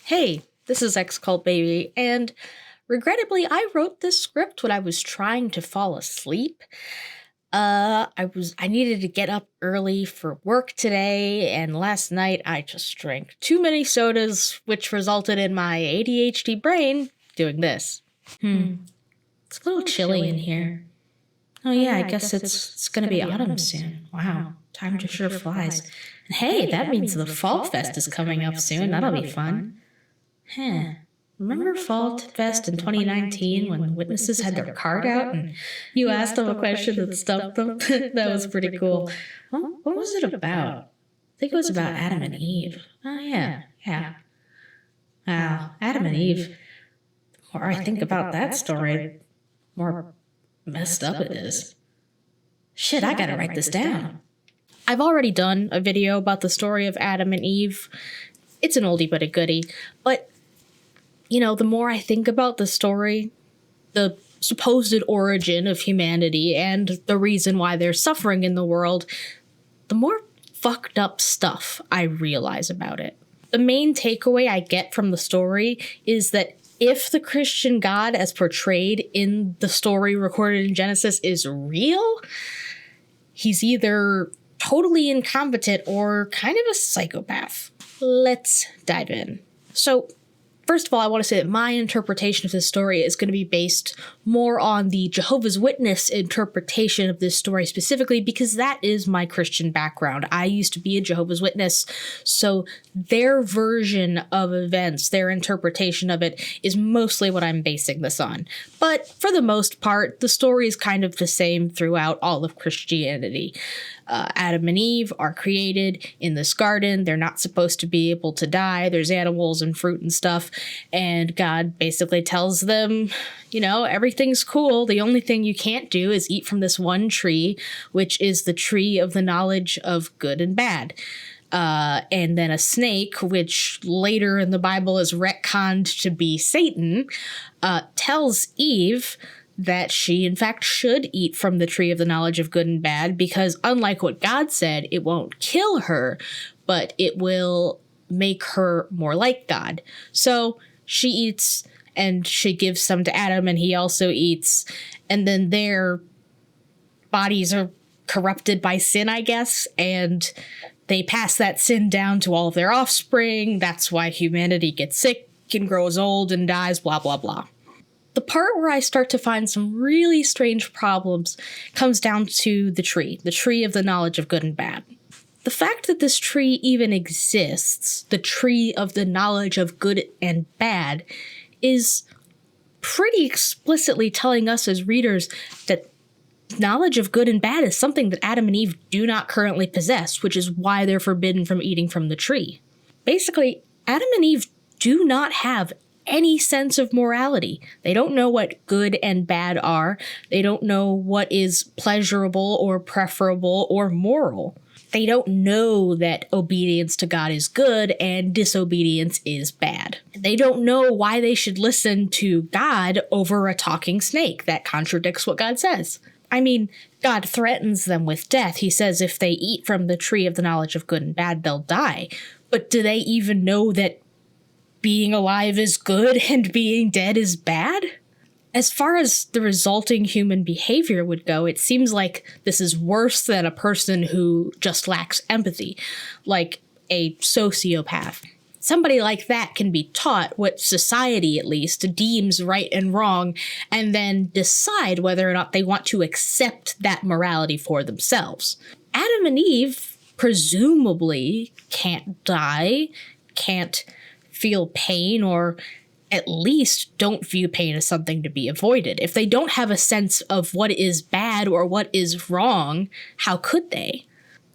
Hey, this is X-Cult Baby, and regrettably, I wrote this script when I was trying to fall asleep. I needed to get up early for work today, and last night I just drank too many sodas, which resulted in my ADHD brain doing this. It's a little chilly in here. Oh yeah, I guess it's gonna be autumn soon. Wow, time just sure flies. And hey, that means the Fall Fest is coming up soon. That'll be fun. Remember Fall Fest in 2019 when witnesses had their card out and you asked them a question that stumped them? That was pretty cool. What was it about? I think it was about Adam and Eve. Oh, yeah. Wow, Adam and Eve. The more I think about that story, the more messed up it is. Shit, I gotta write this down. I've already done a video about the story of Adam and Eve. It's an oldie but a goodie. But, you know, the more I think about the story, the supposed origin of humanity and the reason why there's suffering in the world, the more fucked up stuff I realize about it. The main takeaway I get from the story is that if the Christian God as portrayed in the story recorded in Genesis is real, he's either totally incompetent or kind of a psychopath. Let's dive in. So, first of all, I want to say that my interpretation of this story is going to be based more on the Jehovah's Witness interpretation of this story specifically, because that is my Christian background. I used to be a Jehovah's Witness, so their version of events, their interpretation of it, is mostly what I'm basing this on. But for the most part, the story is kind of the same throughout all of Christianity. Adam and Eve are created in this garden. They're not supposed to be able to die. There's animals and fruit and stuff. And God basically tells them, you know, everything's cool. The only thing you can't do is eat from this one tree, which is the tree of the knowledge of good and bad. And then a snake, which later in the Bible is retconned to be Satan, tells Eve that she, in fact, should eat from the tree of the knowledge of good and bad, because unlike what God said, it won't kill her, but it will make her more like God. So she eats, and she gives some to Adam, and he also eats, and then their bodies are corrupted by sin, I guess, and they pass that sin down to all of their offspring. That's why humanity gets sick and grows old and dies, blah, blah, blah. The part where I start to find some really strange problems comes down to the tree of the knowledge of good and bad. The fact that this tree even exists, the tree of the knowledge of good and bad, is pretty explicitly telling us as readers that knowledge of good and bad is something that Adam and Eve do not currently possess, which is why they're forbidden from eating from the tree. Basically, Adam and Eve do not have any sense of morality. They don't know what good and bad are. They don't know what is pleasurable or preferable or moral. They don't know that obedience to God is good and disobedience is bad. They don't know why they should listen to God over a talking snake. That contradicts what God says. I mean, God threatens them with death. He says if they eat from the tree of the knowledge of good and bad, they'll die. But do they even know that being alive is good and being dead is bad? As far as the resulting human behavior would go, it seems like this is worse than a person who just lacks empathy, like a sociopath. Somebody like that can be taught what society, at least, deems right and wrong, and then decide whether or not they want to accept that morality for themselves. Adam and Eve presumably can't die, can't feel pain, or at least don't view pain as something to be avoided. If they don't have a sense of what is bad or what is wrong, how could they?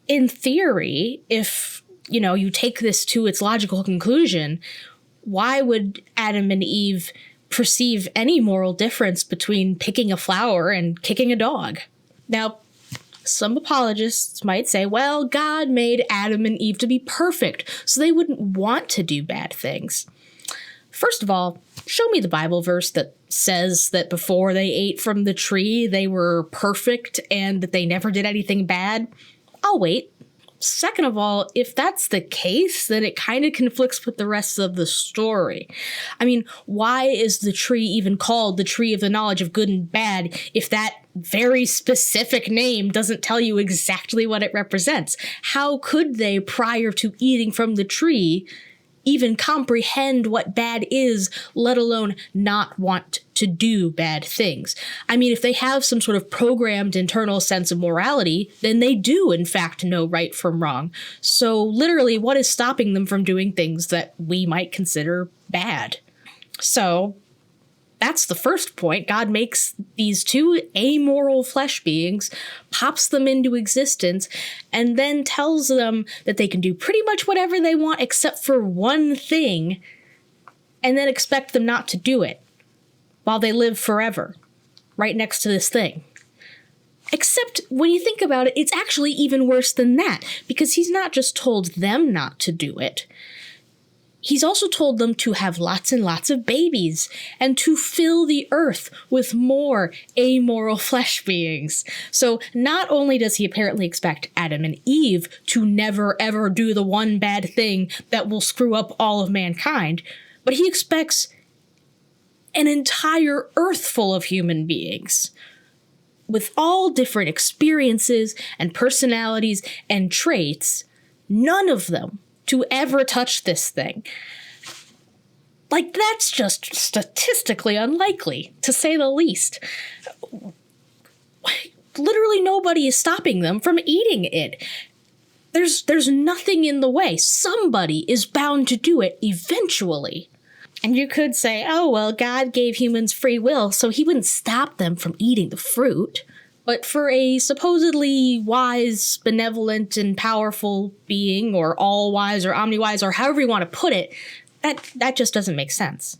In theory, if, you know, you take this to its logical conclusion, why would Adam and Eve perceive any moral difference between picking a flower and kicking a dog? Now, some apologists might say, well, God made Adam and Eve to be perfect, so they wouldn't want to do bad things. First of all, show me the Bible verse that says that before they ate from the tree, they were perfect and that they never did anything bad. I'll wait. Second of all, if that's the case, then it kind of conflicts with the rest of the story. I mean, why is the tree even called the tree of the knowledge of good and bad if that very specific name doesn't tell you exactly what it represents? How could they, prior to eating from the tree, even comprehend what bad is, let alone not want to do bad things? I mean, if they have some sort of programmed internal sense of morality, then they do, in fact, know right from wrong. So literally, what is stopping them from doing things that we might consider bad? So that's the first point. God makes these two amoral flesh beings, pops them into existence, and then tells them that they can do pretty much whatever they want except for one thing, and then expect them not to do it while they live forever, right next to this thing. Except when you think about it, it's actually even worse than that, because he's not just told them not to do it. He's also told them to have lots and lots of babies and to fill the earth with more amoral flesh beings. So not only does he apparently expect Adam and Eve to never ever do the one bad thing that will screw up all of mankind, but he expects an entire earth full of human beings with all different experiences and personalities and traits, none of them to ever touch this thing. Like, that's just statistically unlikely, to say the least. Literally nobody is stopping them from eating it. There's nothing in the way. Somebody is bound to do it eventually. And you could say, oh, well, God gave humans free will, so he wouldn't stop them from eating the fruit. But for a supposedly wise, benevolent, and powerful being, or all-wise, or omni-wise, or however you want to put it, that just doesn't make sense.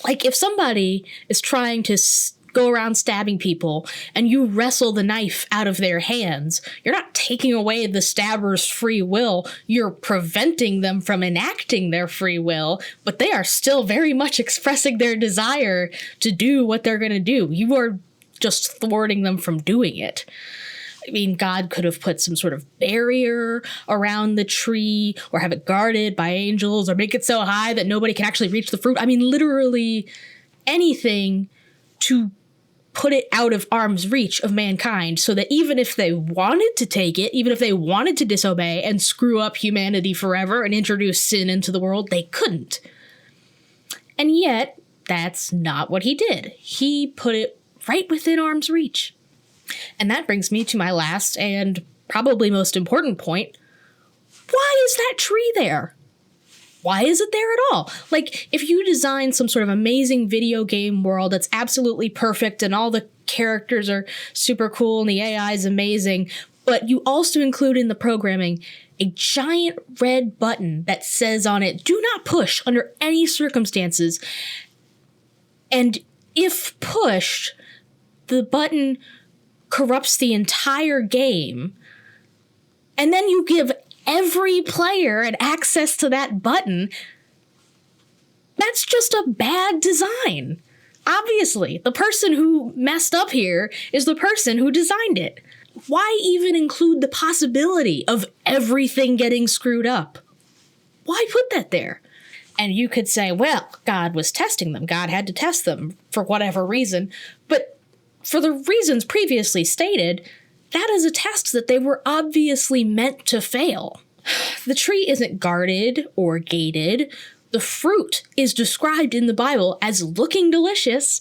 Like, if somebody is trying to go around stabbing people, and you wrestle the knife out of their hands, you're not taking away the stabber's free will, you're preventing them from enacting their free will, but they are still very much expressing their desire to do what they're going to do. You are just thwarting them from doing it. I mean, God could have put some sort of barrier around the tree, or have it guarded by angels, or make it so high that nobody can actually reach the fruit. I mean, literally anything to put it out of arm's reach of mankind, so that even if they wanted to take it, even if they wanted to disobey and screw up humanity forever and introduce sin into the world, they couldn't. And yet, that's not what he did. He put it right within arm's reach. And that brings me to my last and probably most important point. Why is that tree there? Why is it there at all? Like, if you design some sort of amazing video game world that's absolutely perfect and all the characters are super cool and the AI is amazing, but you also include in the programming a giant red button that says on it, do not push under any circumstances. And if pushed, the button corrupts the entire game, and then you give every player an access to that button, that's just a bad design. Obviously, the person who messed up here is the person who designed it. Why even include the possibility of everything getting screwed up? Why put that there? And you could say, well, God was testing them. God had to test them for whatever reason. But for the reasons previously stated, that is a test that they were obviously meant to fail. The tree isn't guarded or gated. The fruit is described in the Bible as looking delicious.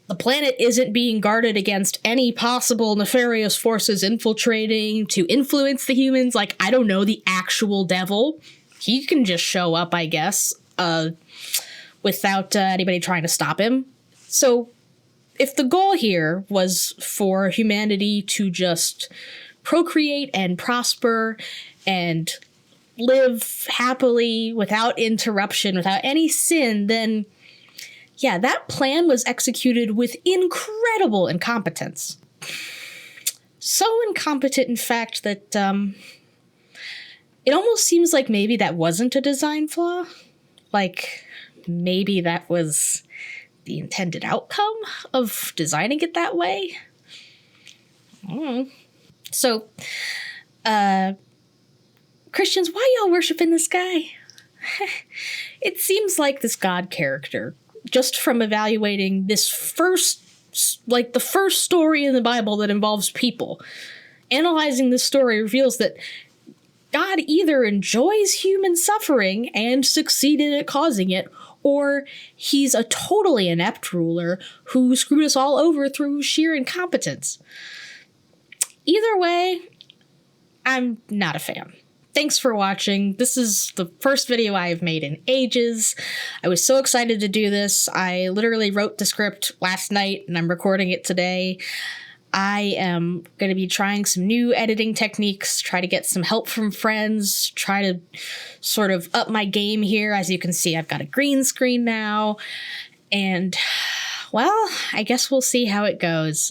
The planet isn't being guarded against any possible nefarious forces infiltrating to influence the humans. Like, I don't know, the actual devil. He can just show up, I guess, without anybody trying to stop him. So if the goal here was for humanity to just procreate and prosper and live happily without interruption, without any sin, then yeah, that plan was executed with incredible incompetence. So incompetent, in fact, that it almost seems like maybe that wasn't a design flaw. Like, maybe that was the intended outcome of designing it that way. I don't know. So, Christians, why y'all worshiping this guy? It seems like this God character, just from evaluating this the first story in the Bible that involves people, analyzing this story reveals that God either enjoys human suffering and succeeded at causing it, or he's a totally inept ruler who screwed us all over through sheer incompetence. Either way, I'm not a fan. Thanks for watching. This is the first video I've made in ages. I was so excited to do this. I literally wrote the script last night and I'm recording it today. I am going to be trying some new editing techniques, try to get some help from friends, try to sort of up my game here. As you can see, I've got a green screen now. And, well, I guess we'll see how it goes.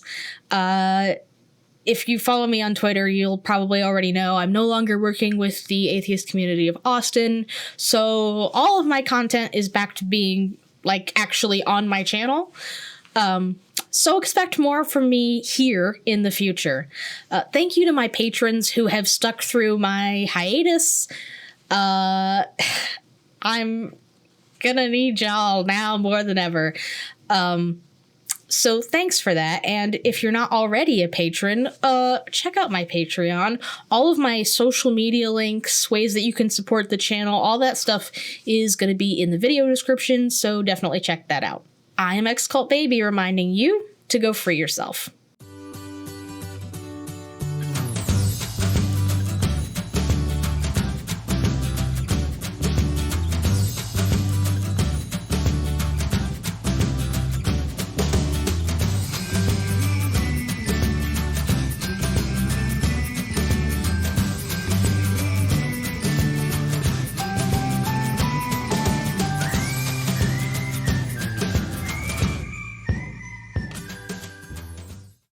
If you follow me on Twitter, you'll probably already know I'm no longer working with the atheist community of Austin, so all of my content is back to being, actually on my channel. So expect more from me here in the future. Thank you to my patrons who have stuck through my hiatus. I'm gonna need y'all now more than ever. So thanks for that, and if you're not already a patron, check out my Patreon. All of my social media links, ways that you can support the channel, all that stuff is going to be in the video description, so definitely check that out. I am cked reminding you to go free yourself.